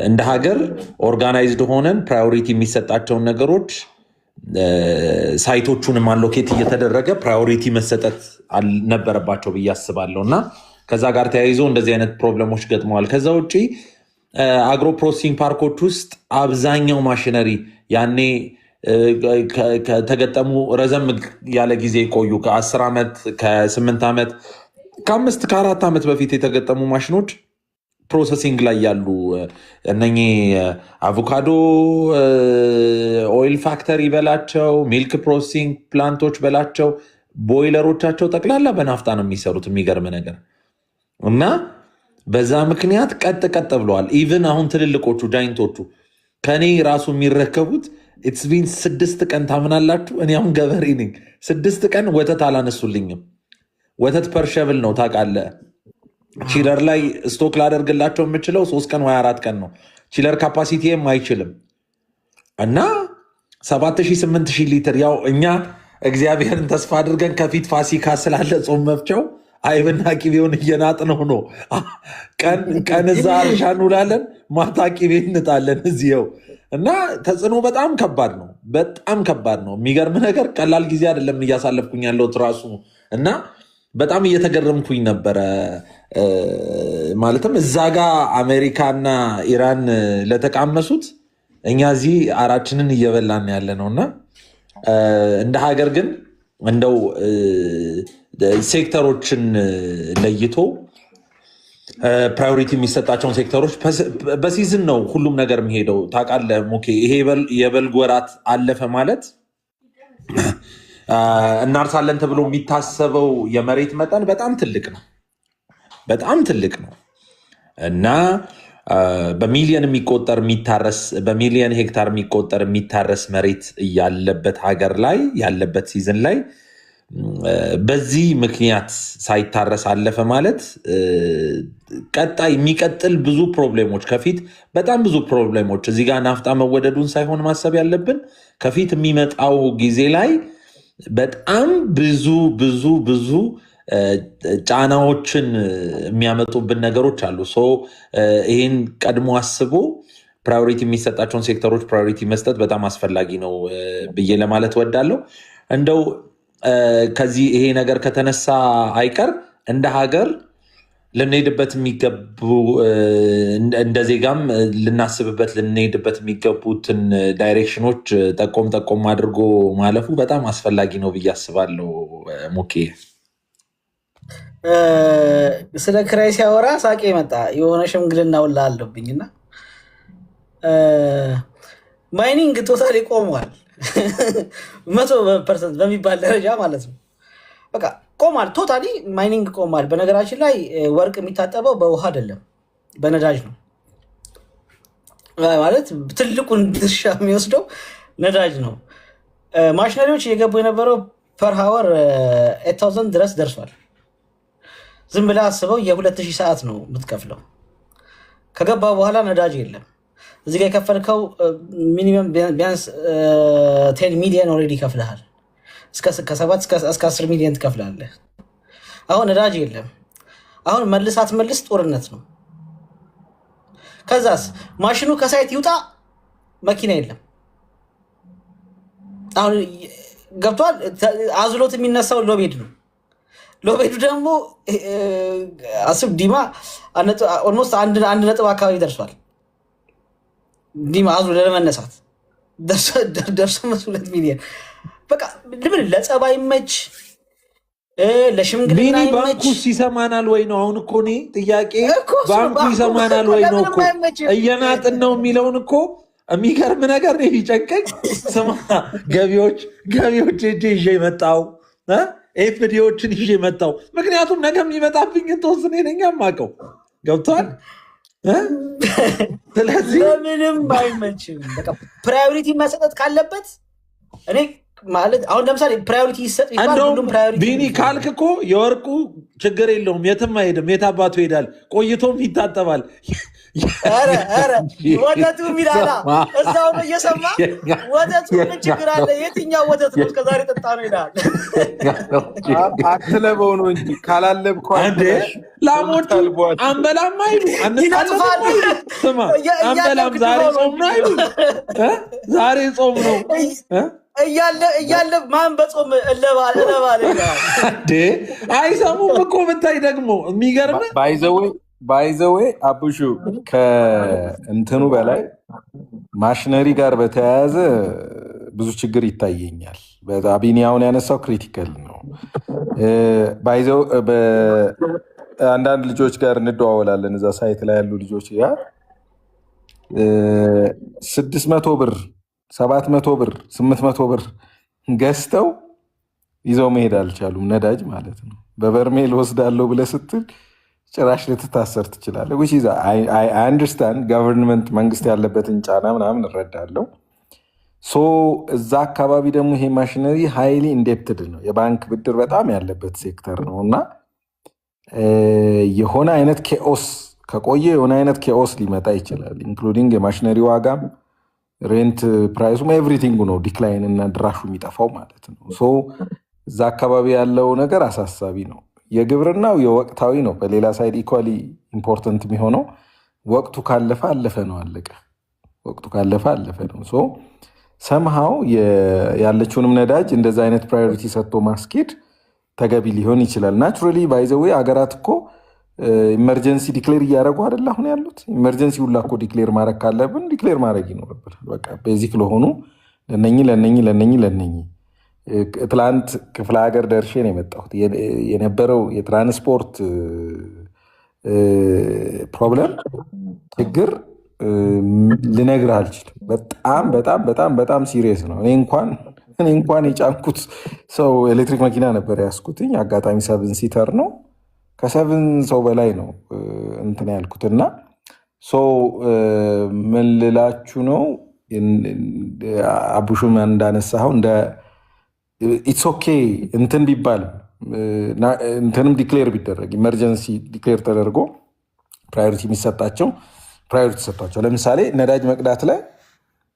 እንደ ሀገር ኦርጋናይዝድ ሆነን ፕራዮሪቲ የሚሰጣቸውን ነገሮች ሳይቶቹንም አሎኬት እየተደረገ ፕራዮሪቲ መሰጠት ነበረባቸው ብዬ አስባለሁ እና ከዛ ጋር ተያይዞ እንደዚህ አይነት ፕሮብለሞች ገጥመዋል። ከዛ ውጭ አግሮ ፕሮሰሲንግ ፓርኮች ውስጥ አብዛኛው ማሽነሪ ያኔ ከተገጠሙ ረዘም ያለ ጊዜ ቆዩ ከ10 ዓመት ከ8 ዓመት ከ5 ከ4 ዓመት በፊት የተገጠሙ ማሽኖች ፕሮሰሲንግ ላይ ያሉ እነኚህ አቮካዶ ኦይል ፋክተሪ በላቸው ሚልክ ፕሮሰሲንግ ፕላንቶች በላቸው ቦይለሮቻቸው ጠቅላላ በናፍጣ ነው የሚሰሩት። የሚገርም ነገር እና በዛ ምክንያት ቀጥ ብለዋል። ኢቭን አሁን ትልልቆቹ ጃይንቶቹ ከኔ ራሱ የሚረከቡት ኢትስ ቢን 6 ቀን ታምናላችሁ? እኔ አሁን ገበሬ ነኝ። 6 ቀን ወተት አላነሱልኝም። ወተት ፐርሸብል ነው ታውቃለህ። ቺለር ላይ ስቶክ ላደርግላቸው የምችለው 3 ቀን ወይ 4 ቀን ነው። ቺለር ካፓሲቲም አይችልም እና 7000-8000 ሊትር ያው እኛ እግዚአብሔርን ተስፋ አድርገን ከፊት ፋሲካ ስላለ ጾም መፍቻው አይብና ቂቤውን እየናጥነው ነው። ቀን እዛ እርሻ እንውላለን፣ ማታ ቂቤ እንጣለን እዚው እና ተጽዕኖ በጣም ከባድ ነው። በጣም ከባድ ነው። የሚገርም ነገር ቀላል ጊዜ አይደለም እያሳለፍኩኝ ያለሁት ራሱ እና በጣም እየተገረምኩኝ ነበረ። ማለትም እዛ ጋ አሜሪካና ኢራን ለተቃመሱት እኛ እዚህ አራችንን እየበላን ያለ ነው እና እንደ ሀገር ግን እንደው ሴክተሮችን ለይቶ ፕራዮሪቲ የሚሰጣቸውን ሴክተሮች በሲዝን ነው ሁሉም ነገር የሚሄደው። ታውቃለህ ሙኬ፣ ይሄ የበልግ ወራት አለፈ ማለት እናርሳለን ተብሎ የሚታሰበው የመሬት መጠን በጣም ትልቅ ነው፣ በጣም ትልቅ ነው እና በሚሊየን የሚቆጠር የሚታረስ በሚሊየን ሄክታር የሚቆጠር የሚታረስ መሬት ያለበት ሀገር ላይ ያለበት ሲዝን ላይ በዚህ ምክንያት ሳይታረስ አለፈ ማለት ቀጣይ የሚቀጥል ብዙ ፕሮብሌሞች ከፊት በጣም ብዙ ፕሮብሌሞች እዚህ ጋር ናፍጣ መወደዱን ሳይሆን ማሰብ ያለብን ከፊት የሚመጣው ጊዜ ላይ በጣም ብዙ ጫናዎችን የሚያመጡብን ነገሮች አሉ። ይህን ቀድሞ አስቦ ፕራዮሪቲ የሚሰጣቸውን ሴክተሮች ፕራዮሪቲ መስጠት በጣም አስፈላጊ ነው ብዬ ለማለት ወዳለሁ። እንደው ከዚህ ይሄ ነገር ከተነሳ አይቀር እንደ ሀገር ልንሄድበት የሚገቡ እንደ ዜጋም ልናስብበት ልንሄድበት የሚገቡትን ዳይሬክሽኖች ጠቆም አድርጎ ማለፉ በጣም አስፈላጊ ነው ብዬ አስባለሁ። ሙኬ ስለ ክራይ ሲያወራ ሳቄ መጣ። የሆነ ሽምግልና ውላ አለብኝና ማይኒንግ ቶታሊ ቆሟል። 100% በሚባል ደረጃ ማለት ነው። በቃ ቆሟል። ቶታሊ ማይኒንግ ቆሟል። በነገራችን ላይ ወርቅ የሚታጠበው በውሃ አይደለም በነዳጅ ነው። ማለት ትልቁን ድርሻ የሚወስደው ነዳጅ ነው። ማሽነሪዎች እየገቡ የነበረው ፐር ሃወር 8000 ድረስ ደርሷል። ዝም ብለህ አስበው የ2000 ሰዓት ነው የምትከፍለው። ከገባ በኋላ ነዳጅ የለም። እዚህ ጋ የከፈልከው ሚኒመም ቢያንስ 10 ሚሊዮን ኦልሬዲ ይከፍልሃል። ከ7 እስከ 10 ሚሊዮን ትከፍላለህ። አሁን ነዳጅ የለም። አሁን መልስ ጦርነት ነው። ከዛስ ማሽኑ ከሳይት ይውጣ፣ መኪና የለም። አሁን ገብቷል። አዝሎት የሚነሳው ሎቤድ ነው። ሎቤዱ ደግሞ አስብ ዲማ ኦልሞስት 1 አካባቢ ደርሷል። ዲማ አዝሎ ለመነሳት ደርሶ 2 ሚሊዮን በቃ ለምን ለጸባይ መች ለሽምግልና ይመች። ባንኩስ ይሰማናል ወይ ነው አሁን እኮ እኔ ጥያቄ። ባንኩ ይሰማናል ወይ ነው እኮ እየናጥን ነው የሚለውን እኮ የሚገርም ነገር ነው የሚጨንቀኝ። ስማ ገቢዎች እጄ ይዤ መጣው ኤፍዲዎችን ይዤ መጣው። ምክንያቱም ነገ የሚመጣብኝ ተወስኔ ነኝ የማውቀው። ገብቷል። ስለዚህ ምንም አይመችም። በቃ ፕራዮሪቲ መሰጠት ካለበት እኔ ማለት አሁን ለምሳሌ ፕራዮሪቲ ይሰጥ ይባል ሁሉም ፕራዮሪቲ ቢኒ ካልክ እኮ የወርቁ ችግር የለውም፣ የትም አይሄድም። የት አባቱ ይሄዳል? ቆይቶም ይታጠባል። ኧረ ወተቱ የሚላላ እዛው ነው እየሰማ ወተቱ ምን ችግር አለ? የትኛው ወተት ነው እስከዛሬ ጠጣ ነው ይላል። አትለበው ነው እንጂ ካላለብከው ላሞቹ አንበላም አይሉ አንበላም ዛሬ ጾም ነው አይሉ ዛሬ ጾም ነው እያለ ማን በጾም እለባለ አይሰሙም እኮ ብታይ ደግሞ የሚገርም ባይዘዌ አቡሹ ከእንትኑ በላይ ማሽነሪ ጋር በተያያዘ ብዙ ችግር ይታየኛል። አቢኒያውን ያነሳው ክሪቲካል ነው። አንዳንድ ልጆች ጋር እንደዋወላለን እዛ ሳይት ላይ ያሉ ልጆች ጋር 600 ብር 700 ብር 800 ብር ገዝተው ይዘው መሄድ አልቻሉም። ነዳጅ ማለት ነው። በበርሜል ወስዳለሁ ብለህ ስትል ጭራሽ ልትታሰር ትችላለህ። አንደርስታንድ ገቨርንመንት መንግስት ያለበትን ጫና ምናምን እረዳለሁ። እዛ አካባቢ ደግሞ ይሄ ማሽነሪ ሃይሊ ኢንዴፕትድ ነው። የባንክ ብድር በጣም ያለበት ሴክተር ነው እና የሆነ አይነት ኬኦስ ከቆየ የሆነ አይነት ኬኦስ ሊመጣ ይችላል። ኢንክሉዲንግ የማሽነሪ ዋጋም ሬንት ፕራይሱም ኤቭሪቲንጉ ነው ዲክላይን እና ድራሹ የሚጠፋው ማለት ነው። እዛ አካባቢ ያለው ነገር አሳሳቢ ነው። የግብርናው የወቅታዊ ነው። በሌላ ሳይድ ኢኳሊ ኢምፖርተንት የሚሆነው ወቅቱ ካለፈ አለፈ ነው፣ አለቀ። ወቅቱ ካለፈ አለፈ ነው። ሰምሃው ያለችውንም ነዳጅ እንደዛ አይነት ፕራዮሪቲ ሰጥቶ ማስኬድ ተገቢ ሊሆን ይችላል። ናቹራሊ ባይዘዌ አገራት እኮ ኢመርጀንሲ ዲክሌር እያደረጉ አይደል አሁን ያሉት። ኢመርጀንሲ ሁላ እኮ ዲክሌር ማድረግ ካለብን ዲክሌር ማድረግ ይኖርብናል። በቃ ቤዚክ ለሆኑ ለነኝ ትላንት ክፍለ ሀገር ደርሼ ነው የመጣሁት። የነበረው የትራንስፖርት ፕሮብለም ችግር ልነግርህ አልችልም። በጣም በጣም በጣም በጣም ሲሪየስ ነው። እኔ እንኳን የጫንኩት ሰው ኤሌክትሪክ መኪና ነበር ያስኩትኝ። አጋጣሚ 7 ሲተር ነው። ከ7 ሰው በላይ ነው እንትን ያልኩትና ምን ልላችሁ ነው አቡሹም እንዳነሳኸው እንደ ኢትስ ኦኬ እንትን ቢባል እንትንም ዲክሌር ቢደረግ ኢመርጀንሲ ዲክሌር ተደርጎ ፕራዮሪቲ ሰጥቷቸው ለምሳሌ ነዳጅ መቅዳት ላይ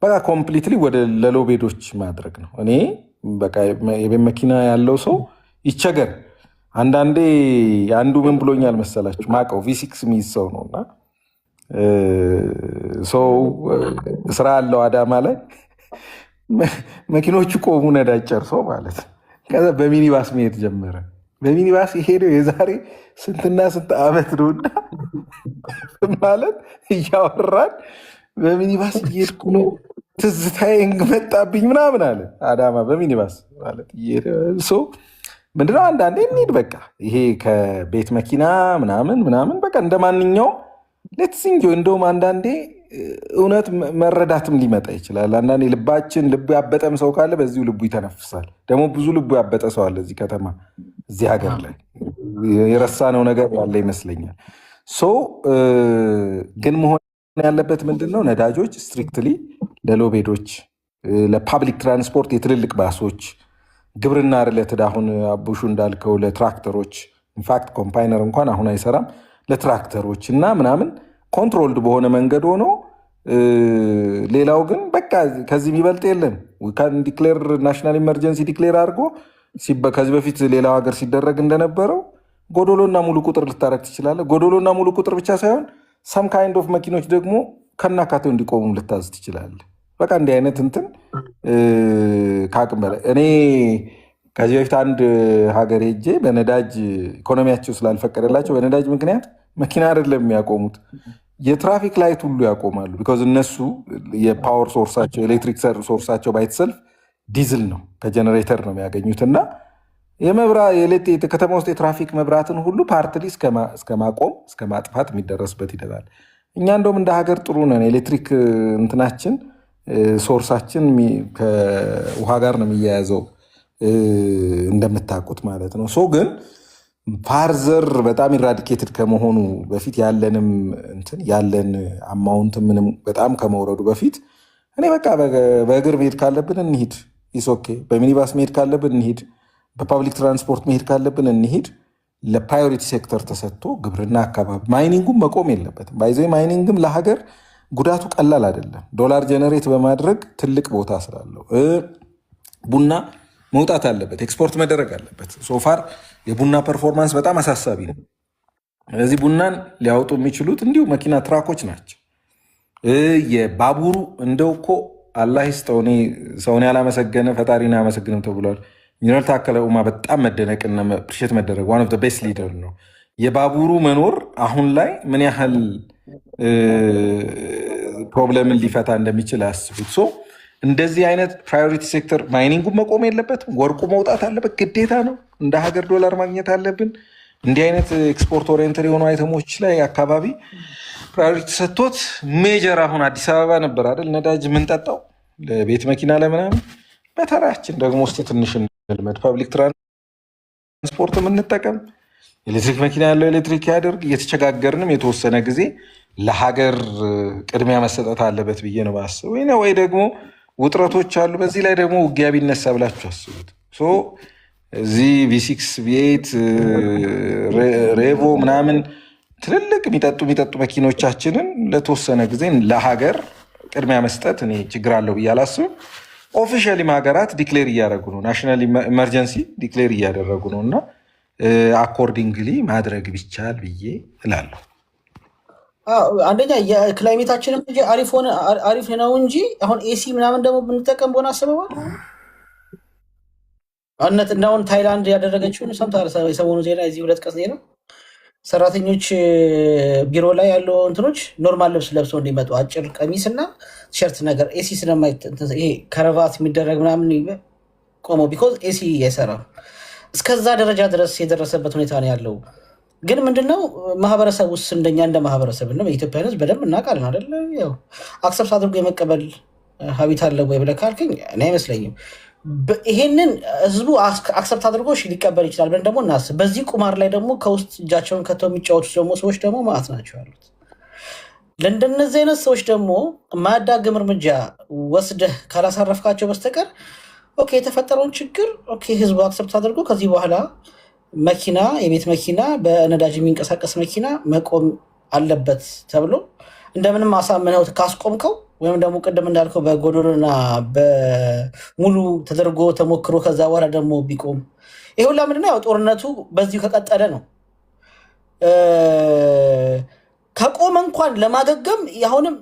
በቃ ኮምፕሊትሊ ወደ ለሎቤዶች ማድረግ ነው። እኔ በቃ የቤት መኪና ያለው ሰው ይቸገር። አንዳንዴ አንዱ ምን ብሎኛል መሰላችሁ? ማቀው ቪሲክስ የሚይዝ ሰው ነው እና ሰው ስራ ያለው አዳማ ላይ መኪኖቹ ቆሙ፣ ነዳጅ ጨርሶ ማለት ነው። ከዛ በሚኒባስ መሄድ ጀመረ። በሚኒባስ የሄደው የዛሬ ስንትና ስንት ዓመት ነውና ማለት እያወራን በሚኒባስ እየሄድኩ ነው ትዝታዬ መጣብኝ ምናምን አለ። አዳማ በሚኒባስ ማለት ምንድነው አንዳንዴ እንሂድ በቃ ይሄ ከቤት መኪና ምናምን በቃ እንደ ማንኛውም ሌትሲንግ እንደውም አንዳንዴ እውነት መረዳትም ሊመጣ ይችላል። አንዳንዴ ልቡ ያበጠም ሰው ካለ በዚሁ ልቡ ይተነፍሳል። ደግሞ ብዙ ልቡ ያበጠ ሰው አለ እዚህ ከተማ እዚህ ሀገር ላይ የረሳነው ነገር ያለ ይመስለኛል። ግን መሆን ያለበት ምንድን ነው? ነዳጆች ስትሪክትሊ ለሎቤዶች፣ ለፓብሊክ ትራንስፖርት፣ የትልልቅ ባሶች፣ ግብርና ሪሌትድ አሁን አቡሹ እንዳልከው ለትራክተሮች፣ ኢንፋክት ኮምፓይነር እንኳን አሁን አይሰራም፣ ለትራክተሮች እና ምናምን ኮንትሮልድ በሆነ መንገድ ሆኖ ሌላው ግን በቃ ከዚህ የሚበልጥ የለም። ዲክሌር ናሽናል ኢመርጀንሲ ዲክሌር አድርጎ ከዚህ በፊት ሌላው ሀገር ሲደረግ እንደነበረው ጎዶሎና ሙሉ ቁጥር ልታረግ ትችላለህ። ጎዶሎና ሙሉ ቁጥር ብቻ ሳይሆን ሰም ካይንድ ኦፍ መኪኖች ደግሞ ከናካቴው እንዲቆሙ ልታዝ ትችላለህ። በቃ እንዲህ አይነት እንትን ከአቅም በላይ እኔ ከዚህ በፊት አንድ ሀገር ሄጄ በነዳጅ ኢኮኖሚያቸው ስላልፈቀደላቸው በነዳጅ ምክንያት መኪና አይደለም የሚያቆሙት የትራፊክ ላይት ሁሉ ያቆማሉ። ቢኮዝ እነሱ የፓወር ሶርሳቸው ኤሌክትሪክ ሶርሳቸው ባይተሰልፍ ዲዝል ነው ከጀነሬተር ነው የሚያገኙት እና ከተማ ውስጥ የትራፊክ መብራትን ሁሉ ፓርትሊ እስከ ማቆም እስከ ማጥፋት የሚደረስበት ይደላል። እኛ እንደውም እንደ ሀገር ጥሩ ነን። ኤሌክትሪክ እንትናችን ሶርሳችን ከውሃ ጋር ነው የሚያያዘው እንደምታውቁት ማለት ነው። ግን ፋርዘር በጣም ኢራዲኬትድ ከመሆኑ በፊት ያለንም እንትን ያለን አማውንት ምንም በጣም ከመውረዱ በፊት እኔ በቃ በእግር መሄድ ካለብን እንሂድ፣ ኢስ ኦኬ። በሚኒባስ መሄድ ካለብን እንሂድ፣ በፓብሊክ ትራንስፖርት መሄድ ካለብን እንሂድ። ለፕራዮሪቲ ሴክተር ተሰጥቶ ግብርና አካባቢ ማይኒንጉም መቆም የለበትም። ባይዘ ማይኒንግም ለሀገር ጉዳቱ ቀላል አይደለም። ዶላር ጀነሬት በማድረግ ትልቅ ቦታ ስላለው ቡና መውጣት አለበት፣ ኤክስፖርት መደረግ አለበት። ሶፋር የቡና ፐርፎርማንስ በጣም አሳሳቢ ነው። ስለዚህ ቡናን ሊያወጡ የሚችሉት እንዲሁ መኪና ትራኮች ናቸው። የባቡሩ እንደው እኮ አላህ ይስጠው፣ ሰውን ያላመሰገነ ፈጣሪን አያመሰግንም ተብሏል። ኢንጂነር ታከለ ኡማ በጣም መደነቅና ፕሪሼት መደረግ ዋን ኦፍ ዘ ቤስት ሊደር ነው። የባቡሩ መኖር አሁን ላይ ምን ያህል ፕሮብለምን ሊፈታ እንደሚችል አስቡት። እንደዚህ አይነት ፕራዮሪቲ ሴክተር ማይኒንጉ መቆም የለበትም። ወርቁ መውጣት አለበት፣ ግዴታ ነው። እንደ ሀገር ዶላር ማግኘት አለብን። እንዲህ አይነት ኤክስፖርት ኦሪየንተድ የሆኑ አይተሞች ላይ አካባቢ ፕራዮሪቲ ሰጥቶት ሜጀር አሁን አዲስ አበባ ነበር አይደል ነዳጅ የምንጠጣው ለቤት መኪና ለምናምን። በተራችን ደግሞ እስኪ ትንሽ እንልመድ፣ ፐብሊክ ትራንስፖርት የምንጠቀም፣ ኤሌክትሪክ መኪና ያለው ኤሌክትሪክ ያደርግ፣ እየተቸጋገርንም የተወሰነ ጊዜ ለሀገር ቅድሚያ መሰጠት አለበት ብዬ ነው ማስብ። ወይ ደግሞ ውጥረቶች አሉ። በዚህ ላይ ደግሞ ውጊያ ቢነሳ ብላችሁ አስቡት። እዚህ ቪ6 ቪ8 ሬቮ ምናምን ትልልቅ የሚጠጡ መኪኖቻችንን ለተወሰነ ጊዜ ለሀገር ቅድሚያ መስጠት እኔ ችግር አለው ብዬ አላስብም። ኦፊሻሊም ሀገራት ዲክሌር እያደረጉ ነው፣ ናሽናል ኢመርጀንሲ ዲክሌር እያደረጉ ነው እና አኮርዲንግሊ ማድረግ ቢቻል ብዬ እላለሁ። አንደኛ የክላይሜታችንም እንጂ አሪፍ ነው እንጂ አሁን ኤሲ ምናምን ደግሞ ብንጠቀም በሆነ አስበዋል። አሁን ታይላንድ ያደረገችውን ሰምተሃል? የሰሞኑ ዜና የዚህ 2 ቀን ነው። ሰራተኞች ቢሮ ላይ ያለው እንትኖች ኖርማል ልብስ ለብሰው እንዲመጡ አጭር ቀሚስ እና ቲሸርት ነገር ኤሲ ይሄ ከረባት የሚደረግ ምናምን ቆመው ቢኮዝ ኤሲ አይሰራም። እስከዛ ደረጃ ድረስ የደረሰበት ሁኔታ ነው ያለው። ግን ምንድነው ማህበረሰብ ውስጥ እንደኛ እንደ ማህበረሰብ ነው የኢትዮጵያ ሕዝብ በደንብ እናውቃለን አይደለ? ያው አክሰፕት አድርጎ የመቀበል ሀቢት አለ ወይ ብለህ ካልከኝ እኔ አይመስለኝም። ይሄንን ህዝቡ አክሰፕት አድርጎ ሊቀበል ይችላል ብለን ደግሞ እናስብ። በዚህ ቁማር ላይ ደግሞ ከውስጥ እጃቸውን ከተው የሚጫወቱ ደግሞ ሰዎች ደግሞ ማለት ናቸው ያሉት። ለእንደነዚህ አይነት ሰዎች ደግሞ ማያዳግም እርምጃ ወስደህ ካላሳረፍካቸው በስተቀር ኦኬ የተፈጠረውን ችግር ኦኬ ህዝቡ አክሰፕት አድርጎ ከዚህ በኋላ መኪና የቤት መኪና በነዳጅ የሚንቀሳቀስ መኪና መቆም አለበት ተብሎ እንደምንም አሳምነው ካስቆምከው ወይም ደግሞ ቅድም እንዳልከው በጎዶሎና በሙሉ ተደርጎ ተሞክሮ ከዛ በኋላ ደግሞ ቢቆም ይሄ ሁላ ምንድነው ያው ጦርነቱ በዚሁ ከቀጠለ ነው። ከቆመ እንኳን ለማገገም አሁንም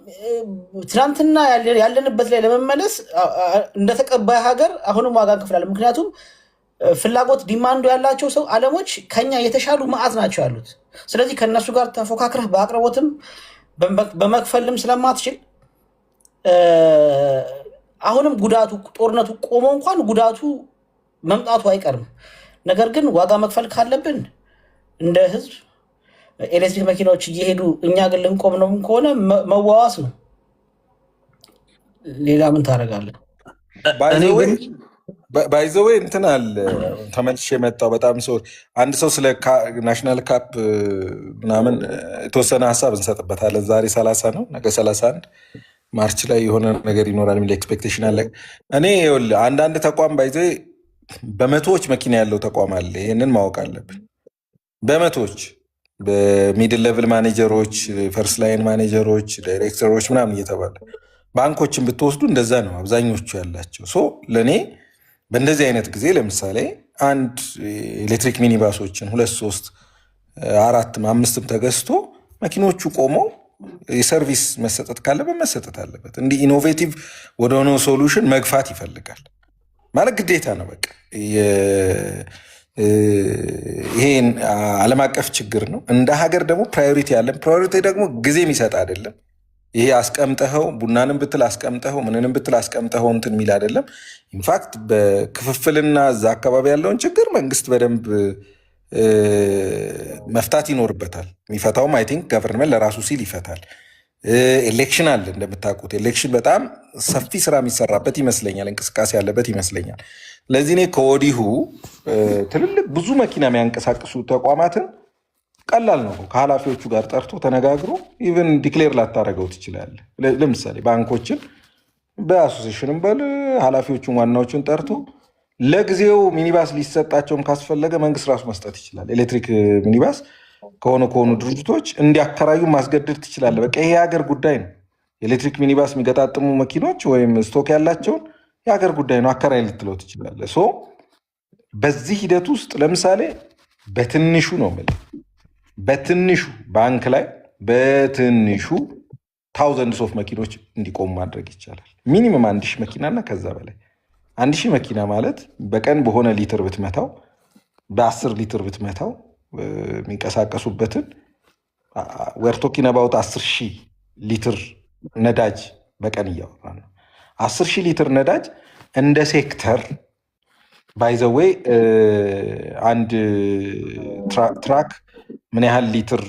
ትናንትና ያለንበት ላይ ለመመለስ እንደተቀባይ ሀገር አሁንም ዋጋ እንከፍላለን። ምክንያቱም ፍላጎት ዲማንዱ ያላቸው ሰው አለሞች ከኛ የተሻሉ መዓት ናቸው ያሉት። ስለዚህ ከነሱ ጋር ተፎካክረህ በአቅርቦትም በመክፈልም ስለማትችል አሁንም ጉዳቱ ጦርነቱ ቆሞ እንኳን ጉዳቱ መምጣቱ አይቀርም። ነገር ግን ዋጋ መክፈል ካለብን እንደ ህዝብ ኤሌክትሪክ መኪናዎች እየሄዱ እኛ ግን ልንቆም ነው ከሆነ መዋዋስ ነው። ሌላ ምን ታደርጋለህ? ባይዘዌ እንትን አለ ተመልሼ የመጣው በጣም ሰው አንድ ሰው ስለ ናሽናል ካፕ ምናምን የተወሰነ ሀሳብ እንሰጥበታለን። ዛሬ 30 ነው፣ ነገ 31 ማርች ላይ የሆነ ነገር ይኖራል የሚል ኤክስፔክቴሽን አለ። እኔ ይኸውልህ አንዳንድ ተቋም ባይዘዌ በመቶዎች መኪና ያለው ተቋም አለ። ይህንን ማወቅ አለብን። በመቶዎች በሚድል ሌቭል ማኔጀሮች፣ ፈርስት ላይን ማኔጀሮች፣ ዳይሬክተሮች ምናምን እየተባለ ባንኮችን ብትወስዱ እንደዛ ነው አብዛኞቹ ያላቸው። ሶ ለእኔ በእንደዚህ አይነት ጊዜ ለምሳሌ አንድ ኤሌክትሪክ ሚኒባሶችን 2፣ 3፣ 4፣ 5 ተገዝቶ መኪኖቹ ቆመው የሰርቪስ መሰጠት ካለበት መሰጠት አለበት። እንዲህ ኢኖቬቲቭ ወደሆነው ሶሉሽን መግፋት ይፈልጋል ማለት ግዴታ ነው። በቃ ይሄን ዓለም አቀፍ ችግር ነው። እንደ ሀገር ደግሞ ፕራዮሪቲ ያለን ፕራዮሪቲ ደግሞ ጊዜ የሚሰጥ አይደለም። ይሄ አስቀምጠኸው ቡናንም ብትል አስቀምጠኸው ምንንም ብትል አስቀምጠኸው እንትን የሚል አይደለም። ኢንፋክት በክፍፍልና እዛ አካባቢ ያለውን ችግር መንግስት በደንብ መፍታት ይኖርበታል። የሚፈታውም አይ ቲንክ ገቨርንመንት ለራሱ ሲል ይፈታል። ኤሌክሽን አለ እንደምታውቁት። ኤሌክሽን በጣም ሰፊ ስራ የሚሰራበት ይመስለኛል፣ እንቅስቃሴ ያለበት ይመስለኛል። ለዚህ እኔ ከወዲሁ ትልልቅ ብዙ መኪና የሚያንቀሳቅሱ ተቋማትን ቀላል ነው ከኃላፊዎቹ ጋር ጠርቶ ተነጋግሮ ኢቨን ዲክሌር ላታደረገው ትችላለህ። ለምሳሌ ባንኮችን በአሶሴሽንም በል ኃላፊዎቹን ዋናዎቹን ጠርቶ ለጊዜው ሚኒባስ ሊሰጣቸውም ካስፈለገ መንግስት ራሱ መስጠት ይችላል። ኤሌክትሪክ ሚኒባስ ከሆኑ ድርጅቶች እንዲያከራዩ ማስገደድ ትችላለ። በቃ ይሄ የሀገር ጉዳይ ነው። ኤሌክትሪክ ሚኒባስ የሚገጣጥሙ መኪኖች ወይም ስቶክ ያላቸውን የሀገር ጉዳይ ነው። አከራይ ልትለው ትችላለ። በዚህ ሂደት ውስጥ ለምሳሌ በትንሹ ነው የምልህ፣ በትንሹ ባንክ ላይ በትንሹ ታውዘንድ ሶፍ መኪኖች እንዲቆሙ ማድረግ ይቻላል። ሚኒመም 1000 መኪናና ከዛ በላይ 1000 መኪና ማለት በቀን በሆነ ሊትር ብትመታው በ10 ሊትር ብትመታው የሚንቀሳቀሱበትን we're talking about 10,000 ሊትር ነዳጅ በቀን እያወራ ነው። 10,000 ሊትር ነዳጅ እንደ ሴክተር ባይዘዌይ አንድ ትራክ ምን ያህል ሊትር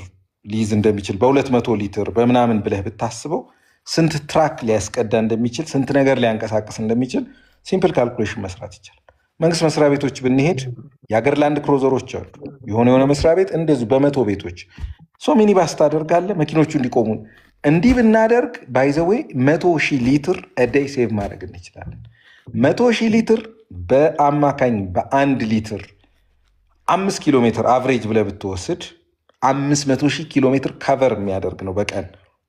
ሊይዝ እንደሚችል በ200 ሊትር በምናምን ብለህ ብታስበው ስንት ትራክ ሊያስቀዳ እንደሚችል ስንት ነገር ሊያንቀሳቀስ እንደሚችል ሲምፕል ካልኩሌሽን መስራት ይቻላል። መንግስት መስሪያ ቤቶች ብንሄድ የሀገር ላንድ ክሮዘሮች አሉ። የሆነ መስሪያ ቤት እንደዚሁ በ100 ቤቶች ሚኒባስ ታደርጋለህ፣ መኪኖቹ እንዲቆሙ። እንዲህ ብናደርግ ባይዘዌይ 100,000 ሊትር እደይ ሴቭ ማድረግ እንችላለን። 100,000 ሊትር በአማካኝ በ1 ሊትር 5 ኪሎ ሜትር አቨሬጅ ብለህ ብትወስድ 500,000 ኪሎ ሜትር ከቨር የሚያደርግ ነው። በቀን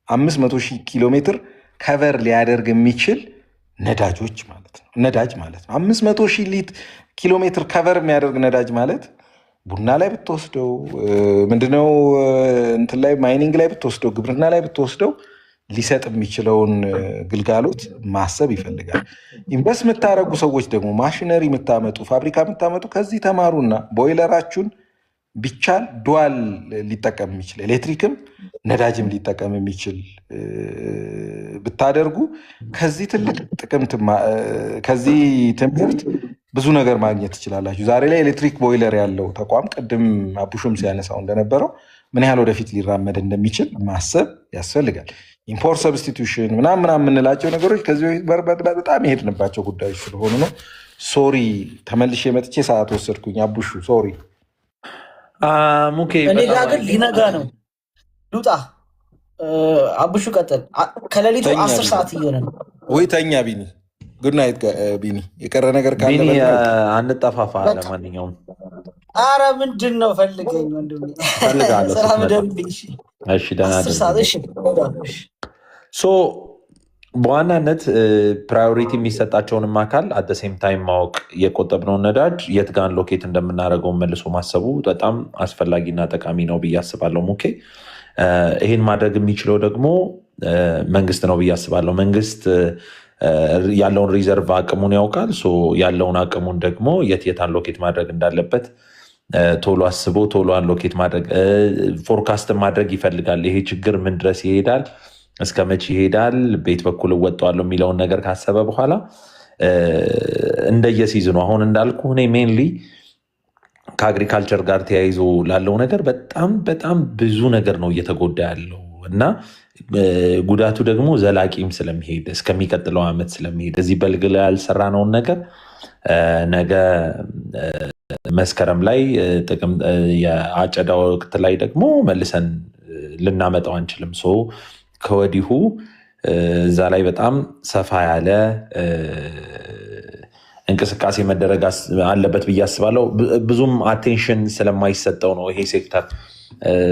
500,000 ኪሎ ሜትር ከቨር ሊያደርግ የሚችል ነዳጅ ማለት ነው። 500,000 ኪሎ ሜትር ከቨር የሚያደርግ ነዳጅ ማለት ቡና ላይ ብትወስደው፣ ምንድነው እንትን ላይ ማይኒንግ ላይ ብትወስደው፣ ግብርና ላይ ብትወስደው ሊሰጥ የሚችለውን ግልጋሎት ማሰብ ይፈልጋል። ኢንቨስት የምታደርጉ ሰዎች ደግሞ ማሽነሪ የምታመጡ ፋብሪካ የምታመጡ ከዚህ ተማሩና ቦይለራችሁን ቢቻል ዱዋል ሊጠቀም የሚችል ኤሌክትሪክም ነዳጅም ሊጠቀም የሚችል ብታደርጉ ከዚህ ትልቅ ጥቅም ከዚህ ትምህርት ብዙ ነገር ማግኘት ትችላላችሁ። ዛሬ ላይ ኤሌክትሪክ ቦይለር ያለው ተቋም ቅድም አቡሹም ሲያነሳው እንደነበረው ምን ያህል ወደፊት ሊራመድ እንደሚችል ማሰብ ያስፈልጋል። ኢምፖርት ሰብስቲቱሽን ምናምን የምንላቸው ነገሮች ከዚህ በፊት በጣም የሄድንባቸው ጉዳዮች ስለሆኑ ነው። ሶሪ ተመልሼ መጥቼ ሰዓት ወሰድኩኝ። አቡሹ ሶሪ። ሙኬ እኔ ጋ ግን ሊነጋ ነው። ሉጣ አቡሹ ቀጥል። ከሌሊቱ 10 ሰዓት እየሆነ ነው። ወይ ተኛ ቢኒ። ጉድ ናይት ቢኒ። የቀረ ነገር ካለ ቢኒ አንጠፋፋ። ለማንኛውም አረ ምንድን ነው ፈልገኝ ወንድሜ። ስራ ምደብኝ። እሺ ደህና በዋናነት ፕራዮሪቲ የሚሰጣቸውንም አካል አደሴም ታይም ማወቅ የቆጠብነውን ነዳጅ የት ጋር ሎኬት እንደምናደርገው መልሶ ማሰቡ በጣም አስፈላጊና ጠቃሚ ነው ብዬ አስባለሁ። ሙኬ ይህን ማድረግ የሚችለው ደግሞ መንግስት ነው ብዬ አስባለሁ። መንግስት ያለውን ሪዘርቭ አቅሙን ያውቃል። ያለውን አቅሙን ደግሞ የት አንሎኬት ማድረግ እንዳለበት ቶሎ አስቦ ቶሎ አንሎኬት ማድረግ ፎርካስት ማድረግ ይፈልጋል። ይሄ ችግር ምን ድረስ ይሄዳል፣ እስከ መቼ ይሄዳል፣ ቤት በኩል እወጣዋለሁ የሚለውን ነገር ካሰበ በኋላ እንደየሲዝኑ አሁን እንዳልኩ እኔ ሜንሊ ከአግሪካልቸር ጋር ተያይዞ ላለው ነገር በጣም ብዙ ነገር ነው እየተጎዳ ያለው እና ጉዳቱ ደግሞ ዘላቂም ስለሚሄድ እስከሚቀጥለው ዓመት ስለሚሄድ እዚህ በልግ ላይ ያልሰራነውን ነገር ነገ መስከረም ላይ ጥቅም የአጨዳ ወቅት ላይ ደግሞ መልሰን ልናመጣው አንችልም። ከወዲሁ እዛ ላይ በጣም ሰፋ ያለ እንቅስቃሴ መደረግ አለበት ብዬ አስባለሁ። ብዙም አቴንሽን ስለማይሰጠው ነው ይሄ ሴክተር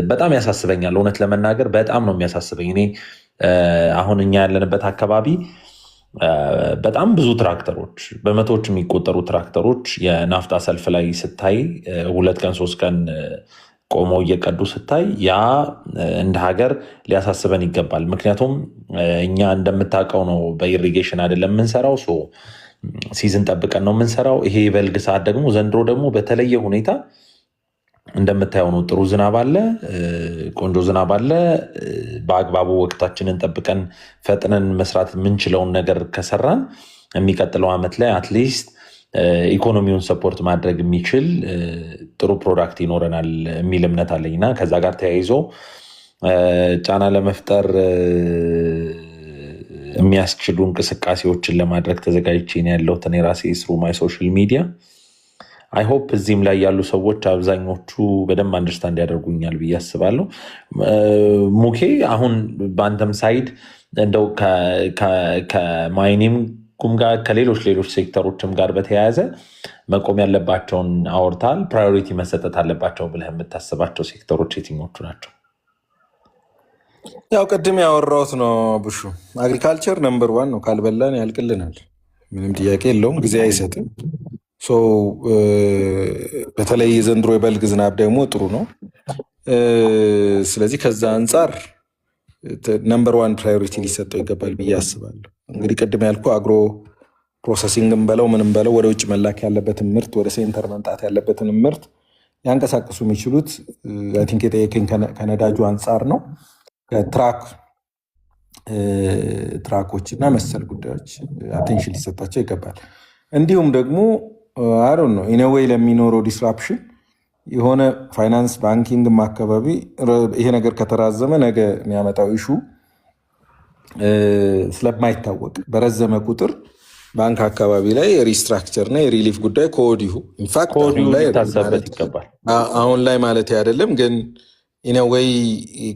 በጣም ያሳስበኛል። እውነት ለመናገር በጣም ነው የሚያሳስበኝ። እኔ አሁን እኛ ያለንበት አካባቢ በጣም ብዙ ትራክተሮች በመቶዎች የሚቆጠሩ ትራክተሮች የናፍጣ ሰልፍ ላይ ስታይ 2 ቀን 3 ቀን ቆመው እየቀዱ ስታይ ያ እንደ ሀገር ሊያሳስበን ይገባል። ምክንያቱም እኛ እንደምታውቀው ነው በኢሪጌሽን አይደለም የምንሰራው፣ ሲዝን ጠብቀን ነው የምንሰራው። ይሄ የበልግ ሰዓት ደግሞ ዘንድሮ ደግሞ በተለየ ሁኔታ እንደምታየው ነው። ጥሩ ዝናብ አለ፣ ቆንጆ ዝናብ አለ። በአግባቡ ወቅታችንን ጠብቀን ፈጥነን መስራት የምንችለውን ነገር ከሰራን የሚቀጥለው ዓመት ላይ አትሊስት ኢኮኖሚውን ሰፖርት ማድረግ የሚችል ጥሩ ፕሮዳክት ይኖረናል የሚል እምነት አለኝ እና ከዛ ጋር ተያይዞ ጫና ለመፍጠር የሚያስችሉ እንቅስቃሴዎችን ለማድረግ ተዘጋጅቼ ነው ያለሁት እኔ ራሴ ስሩ ማይ ሶሻል ሚዲያ። አይ ሆፕ እዚህም ላይ ያሉ ሰዎች አብዛኞቹ በደንብ አንደርስታንድ ያደርጉኛል ብዬ አስባለሁ። ሙኬ አሁን በአንተም ሳይድ እንደው ከማይኒንግ ጋር ከሌሎች ሴክተሮችም ጋር በተያያዘ መቆም ያለባቸውን አወርታል። ፕራዮሪቲ መሰጠት አለባቸው ብለህ የምታስባቸው ሴክተሮች የትኞቹ ናቸው? ያው ቅድም ያወራሁት ነው ቡሹ። አግሪካልቸር ነምበር 1 ነው። ካልበላን ያልቅልናል። ምንም ጥያቄ የለውም። ጊዜ አይሰጥም። በተለይ የዘንድሮ የበልግ ዝናብ ደግሞ ጥሩ ነው። ስለዚህ ከዛ አንጻር ነምበር 1 ፕራዮሪቲ ሊሰጠው ይገባል ብዬ አስባለሁ። እንግዲህ ቅድም ያልኩ አግሮ ፕሮሰሲንግም በለው ምንም በለው ወደ ውጭ መላክ ያለበትን ምርት ወደ ሴንተር መምጣት ያለበትን ምርት ያንቀሳቅሱ የሚችሉት አይ ቲንክ የጠየቀኝ ከነዳጁ አንጻር ነው። ትራኮች እና መሰል ጉዳዮች አቴንሽን ሊሰጣቸው ይገባል። እንዲሁም ደግሞ አሮ ነው ኢነዌይ ለሚኖረው ዲስራፕሽን የሆነ ፋይናንስ ባንኪንግም አካባቢ ይሄ ነገር ከተራዘመ ነገ የሚያመጣው ኢሹ ስለማይታወቅ በረዘመ ቁጥር ባንክ አካባቢ ላይ የሪስትራክቸር እና የሪሊፍ ጉዳይ ከወዲሁ ኢንፋክት አሁን ላይ ማለት አይደለም ግን ኢነዌይ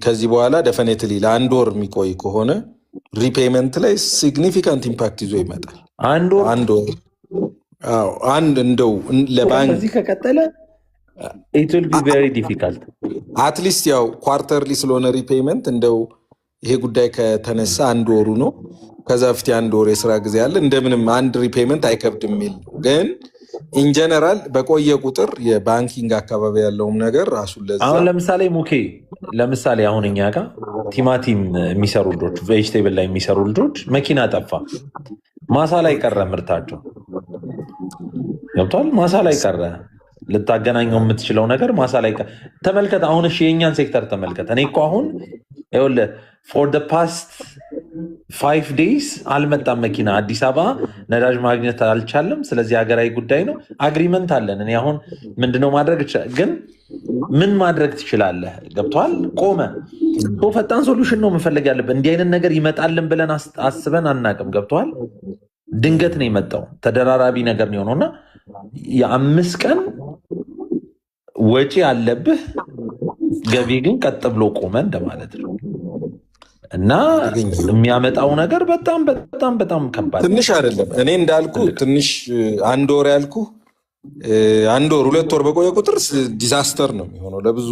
ከዚህ በኋላ ደፈኔትሊ ለአንድ ወር የሚቆይ ከሆነ ሪፔይመንት ላይ ሲግኒፊካንት ኢምፓክት ይዞ ይመጣል። አንድ ወር እንደው ለባንክ ከዚህ ከቀጠለ አትሊስት ያው ኳርተርሊ ስለሆነ ሪፔይመንት እንደው ይሄ ጉዳይ ከተነሳ አንድ ወሩ ነው። ከዛ በፊት አንድ ወር የስራ ጊዜ አለ። እንደምንም አንድ ሪፔይመንት አይከብድም የሚል ግን ኢንጀነራል በቆየ ቁጥር የባንኪንግ አካባቢ ያለውም ነገር ራሱ ለዛ አሁን ለምሳሌ ሙኬ ለምሳሌ አሁን እኛ ጋር ቲማቲም የሚሰሩ ልጆች ቬጅቴብል ላይ የሚሰሩ ልጆች መኪና ጠፋ፣ ማሳ ላይ ቀረ ምርታቸው ገብቷል። ማሳ ላይ ቀረ። ልታገናኘው የምትችለው ነገር ማሳ ላይ ቀረ። ተመልከት አሁን እሺ የእኛን ሴክተር ተመልከት። እኔ እኮ አሁን ይኸውልህ ፎር ደ ፓስት 5 days አልመጣም መኪና አዲስ አበባ ነዳጅ ማግኘት አልቻለም። ስለዚህ ሀገራዊ ጉዳይ ነው። አግሪመንት አለን። እኔ አሁን ምንድነው ማድረግ ግን ምን ማድረግ ትችላለህ? ገብቷል። ቆመ። ፈጣን ሶሉሽን ነው መፈለግ ያለብን። እንዲህ አይነት ነገር ይመጣልን ብለን አስበን አናቅም። ገብቷል። ድንገት ነው የመጣው። ተደራራቢ ነገር ነው የሆነውና የ5 ቀን ወጪ አለብህ፣ ገቢ ግን ቀጥ ብሎ ቆመ እንደማለት ነው። እና የሚያመጣው ነገር በጣም በጣም በጣም ከባድ ትንሽ አይደለም። እኔ እንዳልኩ ትንሽ አንድ ወር ያልኩ አንድ ወር 2 ወር በቆየ ቁጥር ዲዛስተር ነው የሚሆነው ለብዙ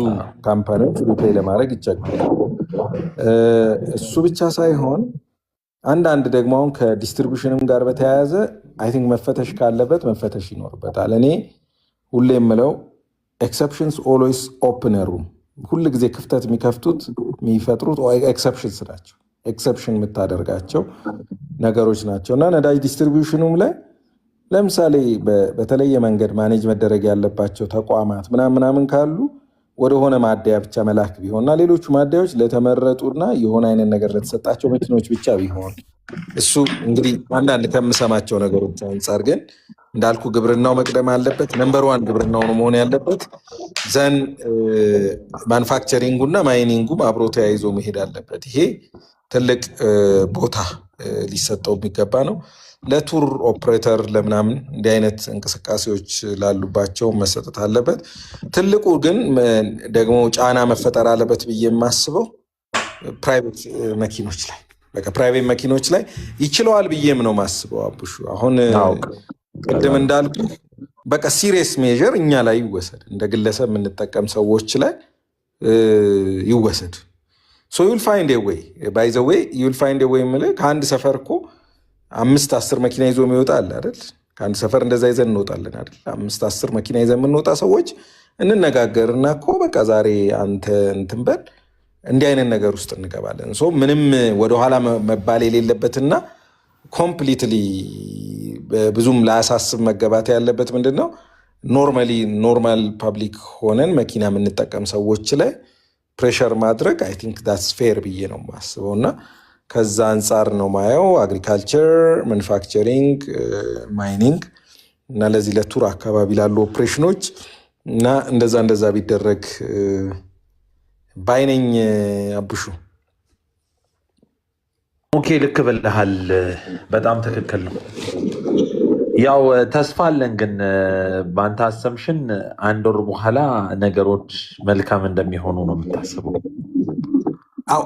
ካምፓኒዎች ሪፔይ ለማድረግ ይቸገራል። እሱ ብቻ ሳይሆን አንዳንድ ደግሞ አሁን ከዲስትሪቢዩሽንም ጋር በተያያዘ አይ ቲንክ መፈተሽ ካለበት መፈተሽ ይኖርበታል። እኔ ሁሌ የምለው ኤክሰፕሽንስ ኦልዌይስ ኦፕን ሩም፣ ሁል ጊዜ ክፍተት የሚከፍቱት የሚፈጥሩት ኤክሰፕሽንስ ናቸው። ኤክሰፕሽን የምታደርጋቸው ነገሮች ናቸው እና ነዳጅ ዲስትሪቢዩሽኑም ላይ ለምሳሌ በተለየ መንገድ ማኔጅ መደረግ ያለባቸው ተቋማት ምናምን ካሉ ወደሆነ ማደያ ብቻ መላክ ቢሆንና ሌሎቹ ማደያዎች ለተመረጡና የሆነ አይነት ነገር ለተሰጣቸው መኪኖች ብቻ ቢሆን እሱ እንግዲህ አንዳንድ ከምሰማቸው ነገሮች አንጻር ግን እንዳልኩ ግብርናው መቅደም አለበት። ነምበር 1 ግብርናው ነው መሆን ያለበት። ዘን ማኑፋክቸሪንጉና ማይኒንጉም አብሮ ተያይዞ መሄድ አለበት። ይሄ ትልቅ ቦታ ሊሰጠው የሚገባ ነው። ለቱር ኦፕሬተር ለምናምን እንዲህ አይነት እንቅስቃሴዎች ላሉባቸው መሰጠት አለበት። ትልቁ ግን ደግሞ ጫና መፈጠር አለበት ብዬ የማስበው ፕራይቬት መኪኖች ላይ በቃ ፕራይቬት መኪኖች ላይ ይችለዋል ብዬም ነው ማስበው። አቡሹ አሁን ቅድም እንዳልኩ በቃ ሲሪየስ ሜዥር እኛ ላይ ይወሰድ፣ እንደ ግለሰብ የምንጠቀም ሰዎች ላይ ይወሰድ። ዩል ፋይንድ ዌይ ባይ ዘ ዌይ ዩል ፋይንድ ዌይ የምልህ ከአንድ ሰፈር እኮ 5-10 መኪና ይዞ የሚወጣ አለ አይደል? ከአንድ ሰፈር እንደዛ ይዘን እንወጣለን አይደል? 5-10 መኪና ይዘን የምንወጣ ሰዎች እንነጋገርና እኮ በቃ ዛሬ አንተ እንትን በል እንዲህ አይነት ነገር ውስጥ እንገባለን። ምንም ወደኋላ መባል የሌለበትና ኮምፕሊትሊ ብዙም ላያሳስብ መገባት ያለበት ምንድን ነው ኖርማል ፐብሊክ ሆነን መኪና የምንጠቀም ሰዎች ላይ ፕሬሸር ማድረግ አይ ቲንክ ዳትስ ፌር ብዬ ነው የማስበው እና ከዛ አንጻር ነው ማየው። አግሪካልቸር፣ ማኑፋክቸሪንግ፣ ማይኒንግ እና ለዚህ ለቱር አካባቢ ላሉ ኦፕሬሽኖች እና እንደዛ ቢደረግ ባይነኝ። አቡሹ ኦኬ፣ ልክ ብለሃል። በጣም ትክክል ነው። ያው ተስፋ አለን፣ ግን በአንተ አሰምሽን 1 ወር በኋላ ነገሮች መልካም እንደሚሆኑ ነው የምታስበው?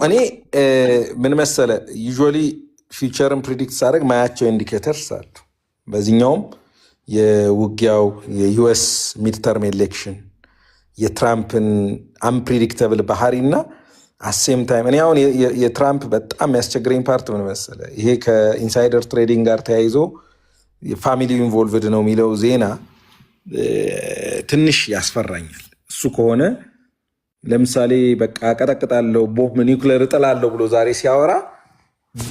እኔ ምን መሰለ ዩዥዋሊ ፊውቸርን ፕሪዲክት ሳደርግ ማያቸው ኢንዲኬተርስ አሉ። በዚህኛውም የውጊያው የዩኤስ ሚድተርም ኤሌክሽን የትራምፕን አንፕሪዲክተብል ባህሪ እና አሴም ታይም እኔ አሁን የትራምፕ በጣም ያስቸግረኝ ፓርት ምን መሰለ፣ ይሄ ከኢንሳይደር ትሬዲንግ ጋር ተያይዞ የፋሚሊ ኢንቮልቭድ ነው የሚለው ዜና ትንሽ ያስፈራኛል። እሱ ከሆነ ለምሳሌ በቃ ቀጠቅጣለው ቦምብ ኒውክሌር እጥላለሁ ብሎ ዛሬ ሲያወራ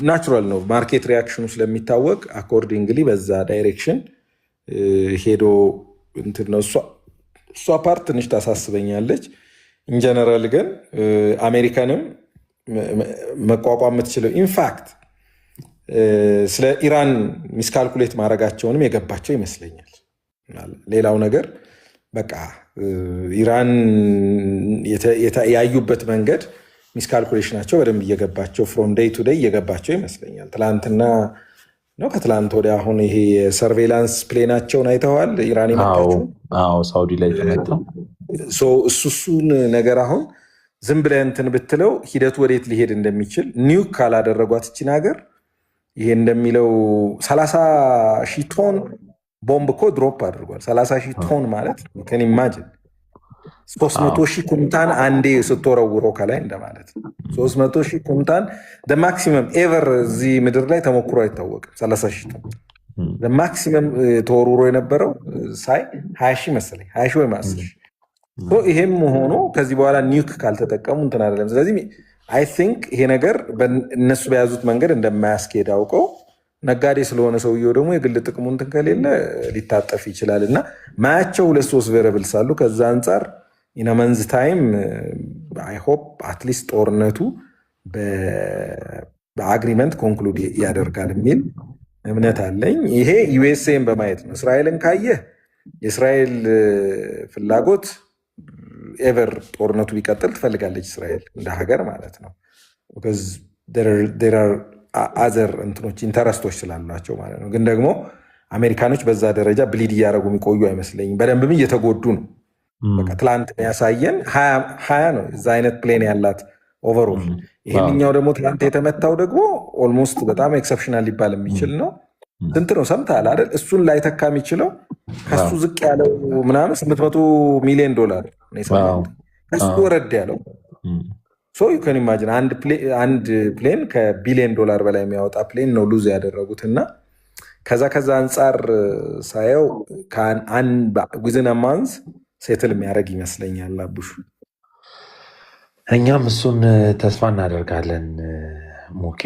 ናቹራል ነው፣ ማርኬት ሪያክሽኑ ስለሚታወቅ አኮርዲንግሊ በዛ ዳይሬክሽን ሄዶ እንትን ነው። እሷ ፓርት ትንሽ ታሳስበኛለች። ኢንጀነራል ግን አሜሪካንም መቋቋም የምትችለው ኢንፋክት ስለ ኢራን ሚስካልኩሌት ማድረጋቸውንም የገባቸው ይመስለኛል። ሌላው ነገር በቃ ኢራን ያዩበት መንገድ ሚስካልኩሌሽናቸው በደንብ እየገባቸው ፍሮም ዴይ ቱ ዴይ እየገባቸው ይመስለኛል። ትላንትና ነው ከትላንት ወደ አሁን ይሄ የሰርቬላንስ ፕሌናቸውን አይተዋል። ኢራን የመጣችው ሳውዲ ላይ ተመጣው እሱን ነገር አሁን ዝም ብለህ እንትን ብትለው ሂደቱ ወዴት ሊሄድ እንደሚችል ኒውክ ካላደረጓት ይችን ሀገር ይሄ እንደሚለው 30 ሺህ ቶን ቦምብ እኮ ድሮፕ አድርጓል። 30 ሺህ ቶን ማለት ከን ኢማጅን 300 ሺህ ኩንታን አንዴ ስትወረውሮ ከላይ እንደማለት ነው። 300 ሺህ ኩንታን ማክሲመም ኤቨር እዚህ ምድር ላይ ተሞክሮ አይታወቅም። 30 ሺህ ቶን ማክሲመም ተወርውሮ የነበረው ሳይ 20 ሺህ መሰለኝ 20 ሺህ ወይም 10 ሺህ። ይሄም ሆኖ ከዚህ በኋላ ኒውክ ካልተጠቀሙ እንትን አይደለም። ስለዚህ አይ ቲንክ ይሄ ነገር እነሱ በያዙት መንገድ እንደማያስኬድ አውቀው ነጋዴ ስለሆነ ሰውየው ደግሞ የግል ጥቅሙ እንትን ከሌለ ሊታጠፍ ይችላል እና ማያቸው 2-3 ቬሪያብልስ አሉ። ከዛ አንጻር ኢነመንዝ ታይም አይ ሆፕ አትሊስት ጦርነቱ በአግሪመንት ኮንክሉድ ያደርጋል የሚል እምነት አለኝ። ይሄ ዩኤስኤን በማየት ነው። እስራኤልን ካየህ የእስራኤል ፍላጎት ኤቨር ጦርነቱ ቢቀጥል ትፈልጋለች እስራኤል እንደ ሀገር ማለት ነው። አዘር እንትኖች ኢንተረስቶች ስላሏቸው ማለት ነው። ግን ደግሞ አሜሪካኖች በዛ ደረጃ ብሊድ እያደረጉ የሚቆዩ አይመስለኝም። በደንብም እየተጎዱ ነው። በቃ ትላንት ያሳየን 20 ነው እዛ አይነት ፕሌን ያላት ኦቨርኦል። ይሄንኛው ደግሞ ትላንት የተመታው ደግሞ ኦልሞስት በጣም ኤክሰፕሽናል ሊባል የሚችል ነው። ስንት ነው ሰምተሃል አይደል? እሱን ላይተካ የሚችለው ከሱ ዝቅ ያለው ምናምን $800 ሚሊዮን ከሱ ወረድ ያለው ዩ ከን ኢማጂን አንድ ፕሌን ከቢሊዮን ዶላር በላይ የሚያወጣ ፕሌን ነው ሉዝ ያደረጉት። እና ከዛ አንጻር ሳየው ዊዝን ማንዝ ሴትል የሚያደርግ ይመስለኛል። አቡሹ እኛም እሱን ተስፋ እናደርጋለን። ሞኬ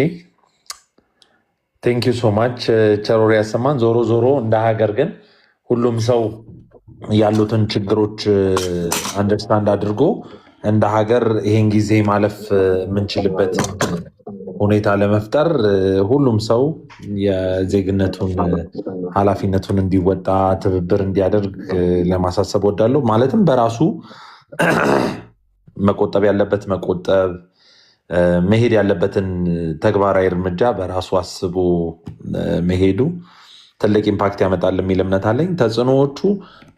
ቴንክ ዩ ሶ ማች። ቸሮር ያሰማን። ዞሮ ዞሮ እንደ ሀገር ግን ሁሉም ሰው ያሉትን ችግሮች አንደርስታንድ አድርጎ እንደ ሀገር ይሄን ጊዜ ማለፍ የምንችልበት ሁኔታ ለመፍጠር ሁሉም ሰው የዜግነቱን ኃላፊነቱን እንዲወጣ ትብብር እንዲያደርግ ለማሳሰብ ወዳለሁ። ማለትም በራሱ መቆጠብ ያለበት መቆጠብ፣ መሄድ ያለበትን ተግባራዊ እርምጃ በራሱ አስቦ መሄዱ ትልቅ ኢምፓክት ያመጣል የሚል እምነት አለኝ። ተጽዕኖዎቹ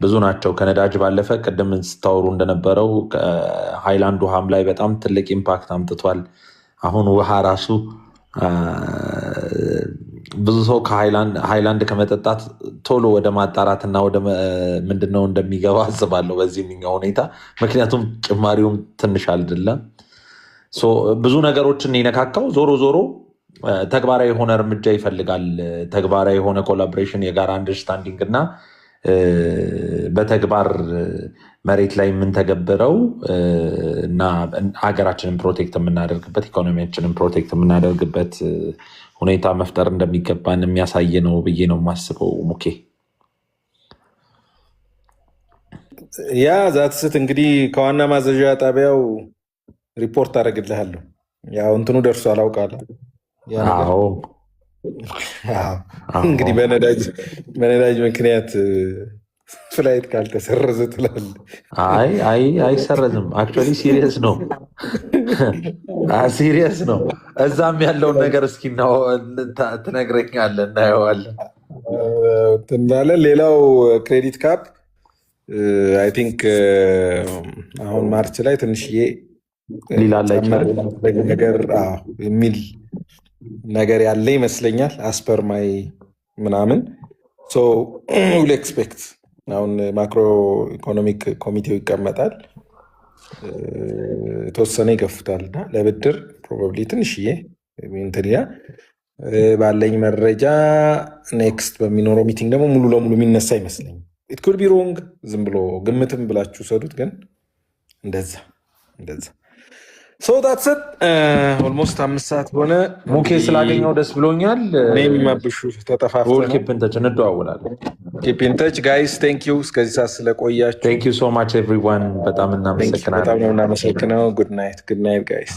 ብዙ ናቸው። ከነዳጅ ባለፈ ቅድም ስታወሩ እንደነበረው ሃይላንድ ውሃም ላይ በጣም ትልቅ ኢምፓክት አምጥቷል። አሁን ውሃ ራሱ ብዙ ሰው ሃይላንድ ከመጠጣት ቶሎ ወደ ማጣራት እና ወደ ምንድነው እንደሚገባ አስባለሁ በዚህኛው ሁኔታ። ምክንያቱም ጭማሪውም ትንሽ አይደለም። ብዙ ነገሮችን ይነካካው። ዞሮ ዞሮ ተግባራዊ የሆነ እርምጃ ይፈልጋል። ተግባራዊ የሆነ ኮላቦሬሽን፣ የጋራ አንደርስታንዲንግ እና በተግባር መሬት ላይ የምንተገብረው እና ሀገራችንን ፕሮቴክት የምናደርግበት ኢኮኖሚያችንን ፕሮቴክት የምናደርግበት ሁኔታ መፍጠር እንደሚገባን የሚያሳይ ነው ብዬ ነው የማስበው። ሙኬ ያ ዛትስት እንግዲህ ከዋና ማዘዣ ጣቢያው ሪፖርት አደርግልሃለሁ። ያው እንትኑ ደርሶ አላውቃለሁ። እንግዲህ በነዳጅ ምክንያት ፍላይት ካልተሰረዘ ትላለህ። አይሰረዝም። አክቹዋሊ ሲሪየስ ነው፣ ሲሪየስ ነው። እዛም ያለውን ነገር እስኪ ትነግረኛለህ፣ እናየዋለን። ትናለን። ሌላው ክሬዲት ካፕ አይ ቲንክ አሁን ማርች ላይ ትንሽዬ ሊላላ ነገር የሚል ነገር ያለ ይመስለኛል። አስፐር ማይ ምናምን ዊል ኤክስፔክት አሁን ማክሮ ኢኮኖሚክ ኮሚቴው ይቀመጣል፣ የተወሰነ ይገፍታል እና ለብድር ፕሮባብሊ ትንሽዬ እንትንያ ባለኝ መረጃ ኔክስት በሚኖረው ሚቲንግ ደግሞ ሙሉ ለሙሉ የሚነሳ ይመስለኝ። ኢት ኩድ ቢ ሮንግ፣ ዝም ብሎ ግምትም ብላችሁ ሰዱት፣ ግን እንደዛ ዳትሰት ኦልሞስት 5 ሰዓት ሆነ። ሙኬ ስላገኘው ደስ ብሎኛል። እኔም ማብሹ ተጠፋፍተን ኪፕን ተች እንደዋወላለን። ኪፕ ኢን ተች ጋይስ። ቴንክ ዩ እስከዚህ ሰዓት ስለቆያችሁ። ቴንክ ዩ ሶ ማች ኤቭሪዋን። በጣም እናመሰግናለን። በጣም ነው እናመሰግነው። ጉድ ናይት ጋይስ።